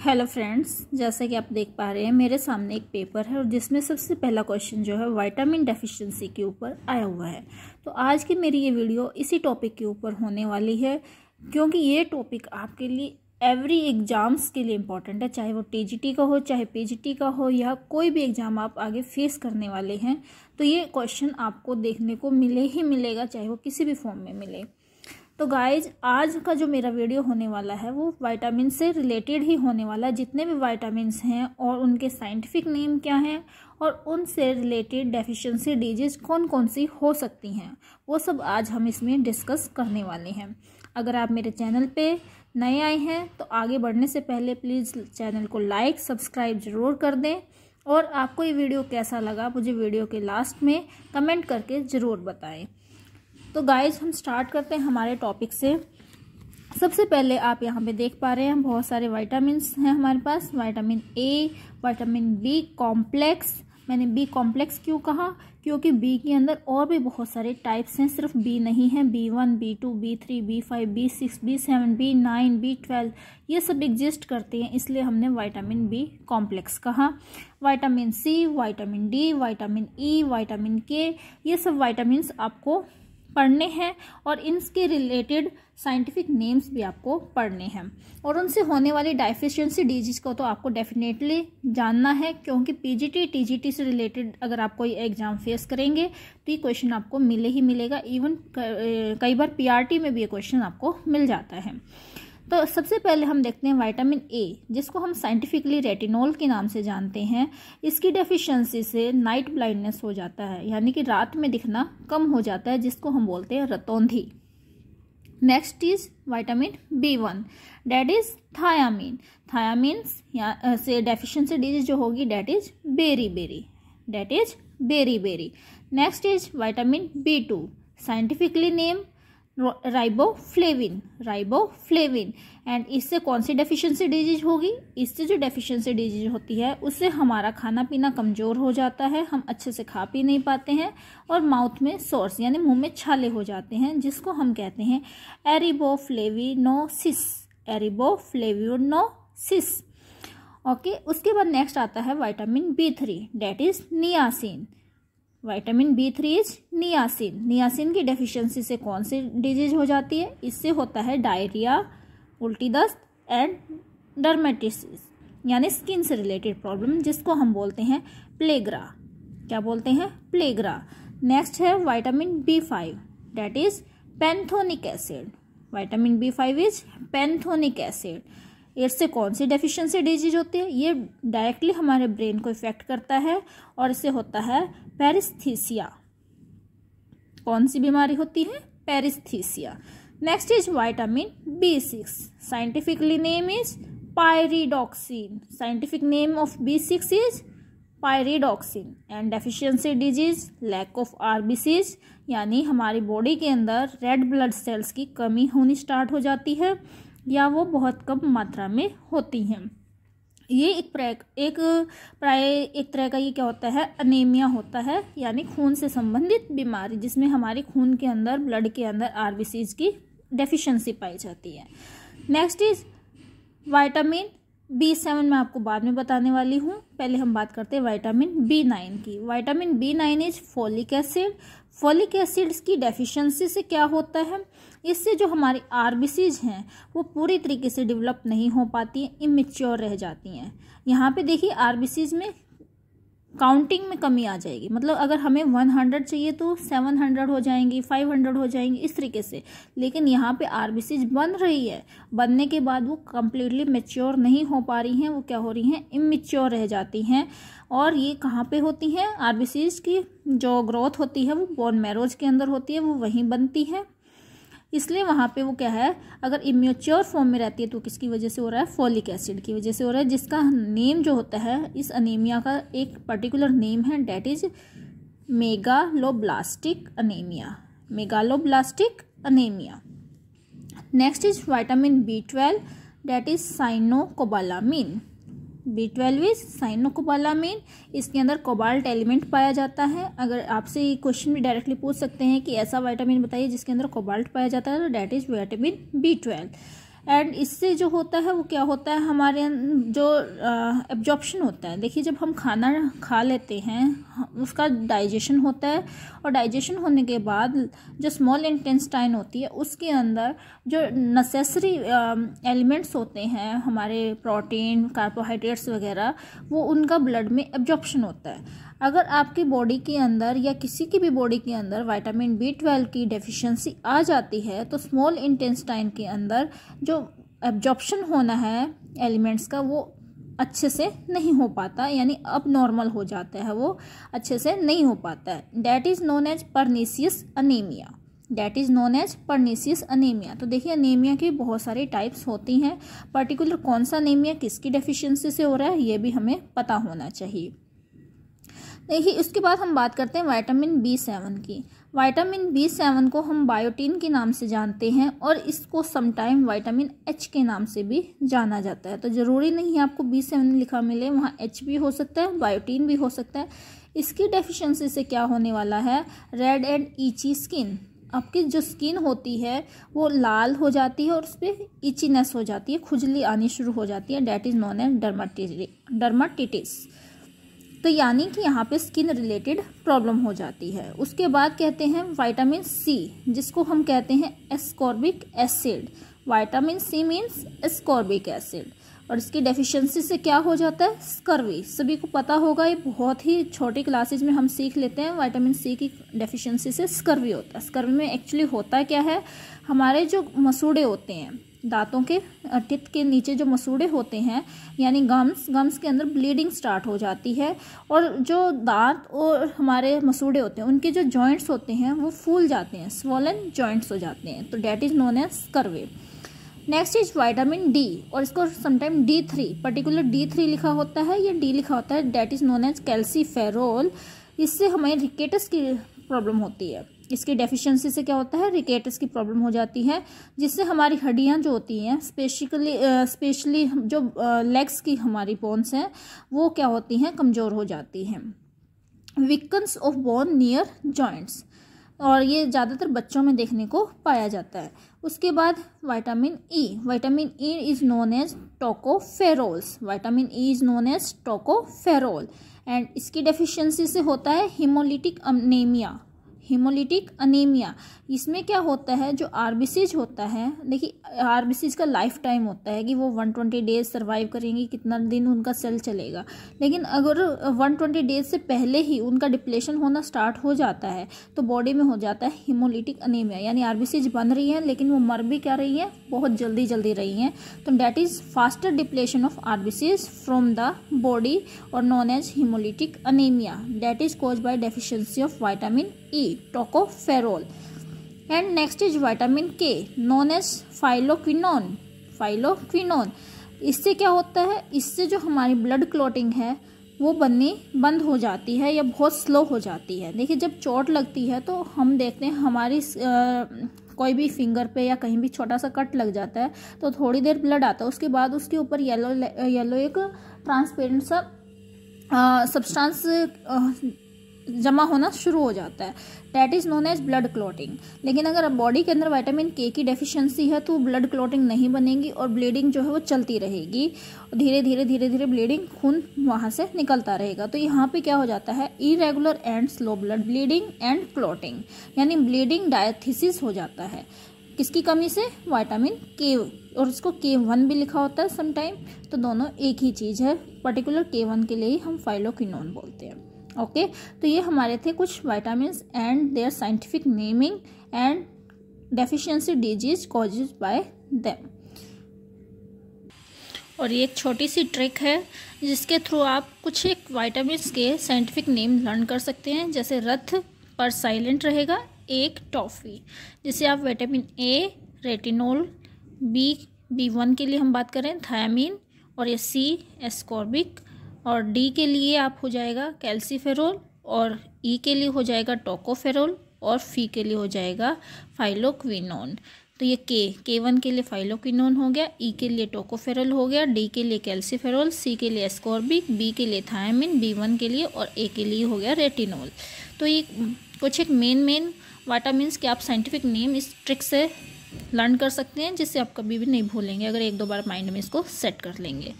Hello friends, जैसा कि आप देख पा रहे हैं मेरे सामने एक पेपर है और जिसमें सबसे पहला क्वेश्चन जो है विटामिन डेफिशिएंसी के ऊपर आया हुआ है। तो आज की मेरी ये वीडियो इसी टॉपिक के ऊपर होने वाली है, क्योंकि ये टॉपिक आपके लिए एवरी एग्जाम्स के लिए इम्पॉर्टेंट है, चाहे वो टीजीटी का हो, चाहे पीजीटी का हो, या कोई भी एग्जाम आप आगे फेस करने वाले हैं तो ये क्वेश्चन आपको देखने को मिले ही मिलेगा, चाहे वो किसी भी फॉर्म में मिले। तो गाइज, आज का जो मेरा वीडियो होने वाला है वो विटामिन से रिलेटेड ही होने वाला है। जितने भी विटामिन्स हैं और उनके साइंटिफिक नेम क्या हैं और उनसे रिलेटेड डेफिशिएंसी डिजीज कौन कौन सी हो सकती हैं, वो सब आज हम इसमें डिस्कस करने वाले हैं। अगर आप मेरे चैनल पे नए आए हैं तो आगे बढ़ने से पहले प्लीज़ चैनल को लाइक सब्सक्राइब ज़रूर कर दें, और आपको ये वीडियो कैसा लगा मुझे वीडियो के लास्ट में कमेंट करके ज़रूर बताएं। तो गाइज, हम स्टार्ट करते हैं हमारे टॉपिक से। सबसे पहले आप यहाँ पे देख पा रहे हैं बहुत सारे विटामिन्स हैं हमारे पास। Vitamin A, vitamin B complex. मैंने बी कॉम्प्लेक्स क्यों कहा? क्योंकि बी के अंदर और भी बहुत सारे टाइप्स हैं, सिर्फ बी नहीं है। B1, B2, B3, B5, B6, B7, B9, B12 ये सब एग्जिस्ट करते हैं, इसलिए हमने विटामिन बी कॉम्प्लेक्स कहा। Vitamin C, vitamin D, vitamin E, vitamin K, ये सब विटामिन्स आपको पढ़ने हैं और इनके रिलेटेड साइंटिफिक नेम्स भी आपको पढ़ने हैं, और उनसे होने वाली डेफिशिएंसी डिजीज को तो आपको डेफिनेटली जानना है, क्योंकि पीजीटी टीजीटी से रिलेटेड अगर आप कोई एग्जाम फेस करेंगे तो ये क्वेश्चन आपको मिले ही मिलेगा। इवन कई बार पीआरटी में भी ये क्वेश्चन आपको मिल जाता है। तो सबसे पहले हम देखते हैं विटामिन ए, जिसको हम साइंटिफिकली रेटिनॉल के नाम से जानते हैं। इसकी डेफिशिएंसी से नाइट ब्लाइंडनेस हो जाता है, यानी कि रात में दिखना कम हो जाता है, जिसको हम बोलते हैं रतौंधी। Next is vitamin B1, that is thiamine. Thiamine से डेफिशिएंसी डिजीज जो होगी that is beriberi. Next is vitamin B2, scientifically name riboflavin. And इससे कौन सी डेफिशिएंसी डिजीज होगी? इससे जो डेफिशिएंसी डिजीज होती है उससे हमारा खाना पीना कमज़ोर हो जाता है, हम अच्छे से खा पी नहीं पाते हैं, और माउथ में सोर्स यानी मुंह में छाले हो जाते हैं, जिसको हम कहते हैं एरिबोफ्लेविनोसिस। ओके, उसके बाद नेक्स्ट आता है vitamin B3, that is niacin. Vitamin B3 is niacin. Niacin की डेफिशिएंसी से कौन सी डिजीज हो जाती है? इससे होता है डायरिया, उल्टी दस्त एंड डर्मेटिसिस, यानी स्किन से रिलेटेड प्रॉब्लम, जिसको हम बोलते हैं प्लेग्रा। क्या बोलते हैं? प्लेग्रा। नेक्स्ट है vitamin B5, that is pantothenic acid. Vitamin B5 is pantothenic acid. इससे कौन सी डेफिशिएंसी डिजीज होती है? ये डायरेक्टली हमारे ब्रेन को इफेक्ट करता है और इससे होता है पेरिस्थीसिया। कौन सी बीमारी होती है? Paraesthesia. Next is vitamin B6, scientifically name is pyridoxine. Scientific name of B6 is pyridoxine. And deficiency disease lack of RBCs, यानी हमारी बॉडी के अंदर रेड ब्लड सेल्स की कमी होनी स्टार्ट हो जाती है, या वो बहुत कम मात्रा में होती हैं। ये एक तरह का ये क्या होता है? अनीमिया होता है, यानी खून से संबंधित बीमारी, जिसमें हमारे खून के अंदर, ब्लड के अंदर RBCs की डेफिशिएंसी पाई जाती है। नेक्स्ट इज विटामिन B7, मैं आपको बाद में बताने वाली हूँ। पहले हम बात करते हैं विटामिन B9 की। Vitamin B9 is folic acid. Folic acids की डेफिशिएंसी से क्या होता है? इससे जो हमारी RBCs हैं वो पूरी तरीके से डेवलप नहीं हो पाती हैं, इमेच्योर रह जाती हैं। यहाँ पे देखिए RBCs में काउंटिंग में कमी आ जाएगी, मतलब अगर हमें 100 चाहिए तो 700 हो जाएंगी, 500 हो जाएंगी, इस तरीके से। लेकिन यहाँ पे RBCs बन रही है, बनने के बाद वो कम्प्लीटली मेच्योर नहीं हो पा रही हैं, वो क्या हो रही हैं? इमेच्योर रह जाती हैं। और ये कहाँ पे होती हैं? RBCs की जो ग्रोथ होती है वो बोन मैरोज के अंदर होती है, वो वहीं बनती है, इसलिए वहाँ पे वो क्या है? अगर इमेच्योर फॉर्म में रहती है तो किसकी वजह से हो रहा है? फोलिक एसिड की वजह से हो रहा है, जिसका नेम जो होता है इस अनीमिया का एक पर्टिकुलर नेम है, that is megaloblastic anaemia. Next is vitamin B12, that is cyanocobalamin. B12 is cyanocobalamin. इसके अंदर कोबाल्ट एलिमेंट पाया जाता है। अगर आपसे ये क्वेश्चन भी डायरेक्टली पूछ सकते हैं कि ऐसा विटामिन बताइए जिसके अंदर कोबाल्ट पाया जाता है, तो date is vitamin B12। And इससे जो होता है वो क्या होता है, हमारे जो एब्जॉर्प्शन होता है, देखिए जब हम खाना खा लेते हैं उसका डाइजेशन होता है, और डाइजेशन होने के बाद जो स्मॉल इंटेस्टाइन होती है उसके अंदर जो नेसेसरी एलिमेंट्स होते हैं हमारे प्रोटीन, कार्बोहाइड्रेट्स वगैरह, वो उनका ब्लड में एब्जॉर्प्शन होता है। अगर आपकी बॉडी के अंदर या किसी की भी बॉडी के अंदर विटामिन B12 की डेफिशिएंसी आ जाती है तो स्मॉल इंटेस्टाइन के अंदर जो एब्जॉर्प्शन होना है एलिमेंट्स का वो अच्छे से नहीं हो पाता, यानी अब नॉर्मल हो जाता है, वो अच्छे से नहीं हो पाता है। That is known as pernicious anaemia. That is known as pernicious anaemia. तो देखिए अनीमिया की बहुत सारी टाइप्स होती हैं, पर्टिकुलर कौन सा अनीमिया किसकी डेफिशिएंसी से हो रहा है ये भी हमें पता होना चाहिए। देखिए उसके बाद हम बात करते हैं विटामिन B7 की। विटामिन B7 को हम बायोटीन के नाम से जानते हैं और इसको समटाइम विटामिन H के नाम से भी जाना जाता है। तो ज़रूरी नहीं है आपको B7 लिखा मिले, वहाँ H भी हो सकता है, बायोटीन भी हो सकता है। इसकी डेफिशिएंसी से क्या होने वाला है, रेड एंड ईची स्किन, आपकी जो स्किन होती है वो लाल हो जाती है और उस पर ईचीनेस हो जाती है, खुजली आनी शुरू हो जाती है। That is known as dermatitis. तो यानी कि यहाँ पे स्किन रिलेटेड प्रॉब्लम हो जाती है। उसके बाद कहते हैं विटामिन C, जिसको हम कहते हैं ascorbic acid. Vitamin C means ascorbic acid, और इसकी डेफिशिएंसी से क्या हो जाता है, स्कर्वी। सभी को पता होगा, ये बहुत ही छोटी क्लासेज में हम सीख लेते हैं। विटामिन C की डेफिशिएंसी से स्कर्वी होता है। स्कर्वी में एक्चुअली होता क्या है, हमारे जो मसूड़े होते हैं, दांतों के टिथ के नीचे जो मसूड़े होते हैं यानी गम्स के अंदर ब्लीडिंग स्टार्ट हो जाती है, और जो दांत और हमारे मसूड़े होते हैं उनके जो जॉइंट्स होते हैं वो फूल जाते हैं, स्वॉलन जॉइंट्स हो जाते हैं। तो that is known as scurvy. Next is vitamin D, और इसको समटाइम D3, पर्टिकुलर D3 लिखा होता है या D लिखा होता है। That is known as calciferol. इससे हमें रिकेटस की प्रॉब्लम होती है। इसकी डेफिशिएंसी से क्या होता है, रिकेटस की प्रॉब्लम हो जाती है, जिससे हमारी हड्डियां जो होती हैं स्पेशली जो लेग्स की हमारी बोन्स हैं वो क्या होती हैं, कमज़ोर हो जाती हैं। Weakness of bone near joints, और ये ज़्यादातर बच्चों में देखने को पाया जाता है। उसके बाद vitamin E। Vitamin E is known as tocopherols. Vitamin E is known as tocopherol, and इसकी डेफिशिएंसी से होता है हीमोलिटिक अनीमिया। इसमें क्या होता है, जो आरबीसीज होता है, देखिए आरबीसीज का लाइफ टाइम होता है कि वो 120 डेज सर्वाइव करेंगी, कितना दिन उनका सेल चलेगा। लेकिन अगर 120 डेज से पहले ही उनका डिप्लेशन होना स्टार्ट हो जाता है तो बॉडी में हो जाता है हीमोलिटिक अनीमिया, यानी आरबीसीज बन रही हैं लेकिन वो मर भी क्या रही हैं, बहुत जल्दी रही हैं। तो that is faster depletion of RBCs from the body और known as haemolytic anaemia. That is caused by deficiency of vitamin E, tocopherol. And next is vitamin K, known as phylloquinone. इससे क्या होता है, इससे जो हमारी ब्लड क्लॉटिंग है वो बननी बंद हो जाती है या बहुत स्लो हो जाती है। देखिए जब चोट लगती है तो हम देखते हैं हमारी कोई भी फिंगर पे या कहीं भी छोटा सा कट लग जाता है तो थोड़ी देर ब्लड आता है, उसके बाद उसके ऊपर येलो एक ट्रांसपेरेंट सा सब्सटेंस जमा होना शुरू हो जाता है। That is known as blood clotting. लेकिन अगर बॉडी के अंदर विटामिन K की डेफिशिएंसी है तो ब्लड क्लॉटिंग नहीं बनेगी और ब्लीडिंग जो है वो चलती रहेगी, धीरे धीरे ब्लीडिंग, खून वहाँ से निकलता रहेगा। तो यहाँ पे क्या हो जाता है, irregular and slow blood bleeding and clotting, यानी ब्लीडिंग डायथिसिस हो जाता है। किसकी कमी से, विटामिन K, और इसको K1 भी लिखा होता है समटाइम। तो दोनों एक ही चीज़ है, पर्टिकुलर K1 के लिए ही हम फाइलोक्विनोन बोलते हैं। ओके तो ये हमारे थे कुछ vitamins and their scientific naming and deficiency disease causes by them. और ये एक छोटी सी ट्रिक है जिसके थ्रू आप कुछ एक विटामिन्स के साइंटिफिक नेम लर्न कर सकते हैं। जैसे रथ पर साइलेंट रहेगा एक टॉफ़ी, जिसे आप विटामिन A, रेटिनोल, B1 के लिए हम बात करें थायामीन, और ये C एस्कॉर्बिक, और D के लिए आप हो जाएगा कैल्सीफेरोल, और E के लिए हो जाएगा टोकोफेरोल, और F के लिए हो जाएगा फाइलोक्विनोन। तो ये K1 के लिए फाइलोक्विनोन हो गया, E के लिए टोकोफेरोल हो गया, D के लिए कैल्सीफेरोल, C के लिए एस्कॉर्बिक, B के लिए थायामीन, B1 के लिए, और A के लिए हो गया रेटिनोल। तो ये कुछ एक मेन विटामिन्स के आप साइंटिफिक नेम इस ट्रिक से लर्न कर सकते हैं, जिससे आप कभी भी नहीं भूलेंगे अगर एक दो बार माइंड में इसको सेट कर लेंगे।